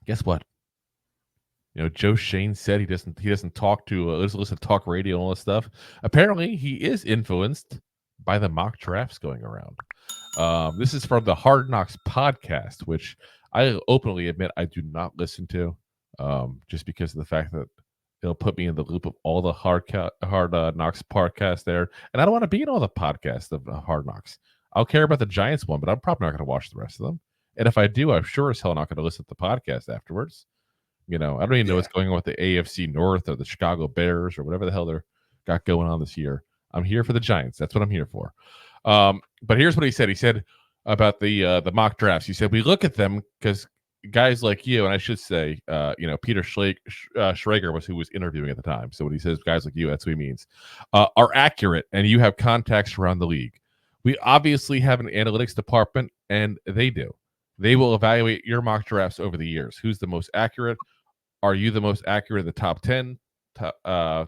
guess what? Joe Schoen said he doesn't talk to listen to talk radio and all this stuff. Apparently, he is influenced by the mock drafts going around. This is from the Hard Knocks podcast, which I openly admit I do not listen to, just because of the fact that it'll put me in the loop of all the Hard Knocks podcasts there, and I don't want to be in all the podcasts of Hard Knocks. I'll care about the Giants one, but I'm probably not going to watch the rest of them. And if I do, I'm sure as hell not going to listen to the podcast afterwards. I don't even know what's going on with the AFC North or the Chicago Bears or whatever the hell they're got going on this year. I'm here for the Giants. That's what I'm here for. But here's what he said. He said about the mock drafts. He said, we look at them because guys like you, and I should say, Peter Schrager was who was interviewing at the time. So when he says guys like you, that's what he means, are accurate, and you have contacts around the league. We obviously have an analytics department, and they do. They will evaluate your mock drafts over the years. Who's the most accurate? Are you the most accurate in the top 10, top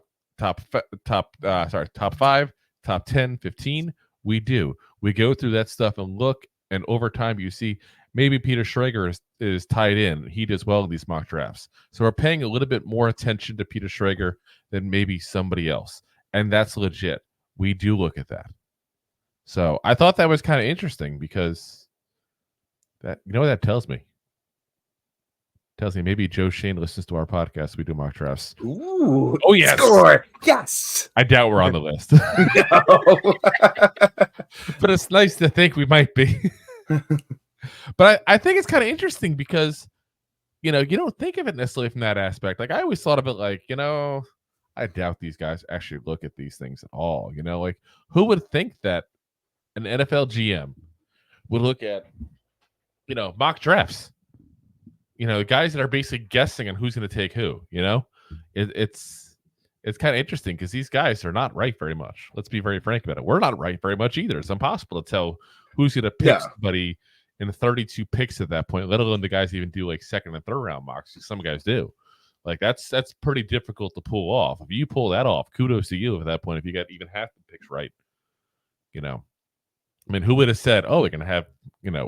5, top 10, 15? We do. We go through that stuff and look, and over time you see maybe Peter Schrager is tied in. He does well in these mock drafts. So we're paying a little bit more attention to Peter Schrager than maybe somebody else. And that's legit. We do look at that. So I thought that was kind of interesting because that, what that tells me? Tells me maybe Joe Schoen listens to our podcast. We do mock drafts. Ooh! Oh yes, score! Yes. I doubt we're on the list. But it's nice to think we might be. But I think it's kind of interesting because you don't think of it necessarily from that aspect. Like I always thought of it like I doubt these guys actually look at these things at all. Like who would think that an NFL GM would look at mock drafts? The guys that are basically guessing on who's going to take who, it's kind of interesting because these guys are not right very much. Let's be very frank about it. We're not right very much either. It's impossible to tell who's going to pick somebody in 32 picks at that point, let alone the guys even do like second and third round mocks. Some guys do. Like that's pretty difficult to pull off. If you pull that off, kudos to you at that point. If you got even half the picks right, I mean, who would have said, "Oh, we're going to have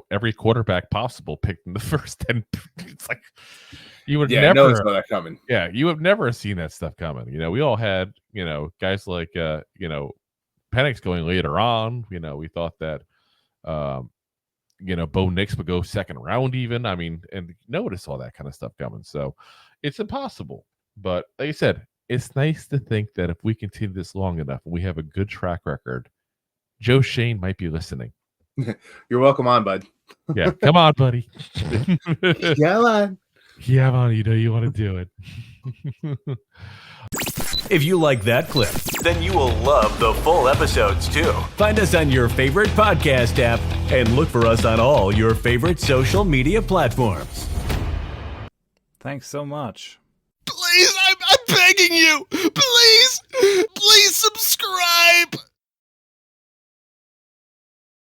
every quarterback possible picked in the first 10"? It's like you would never know that coming. Yeah, you have never seen that stuff coming. We all had guys like Penix going later on. We thought that Bo Nix would go second round even. I mean, and nobody saw that kind of stuff coming. So it's impossible. But like I said, it's nice to think that if we continue this long enough and we have a good track record, Joe Schoen might be listening. You're welcome on, bud. Yeah, come on, buddy. Come on. Yeah, man, you want to do it. If you like that clip, then you will love the full episodes too. Find us on your favorite podcast app and look for us on all your favorite social media platforms. Thanks so much. Please, I'm begging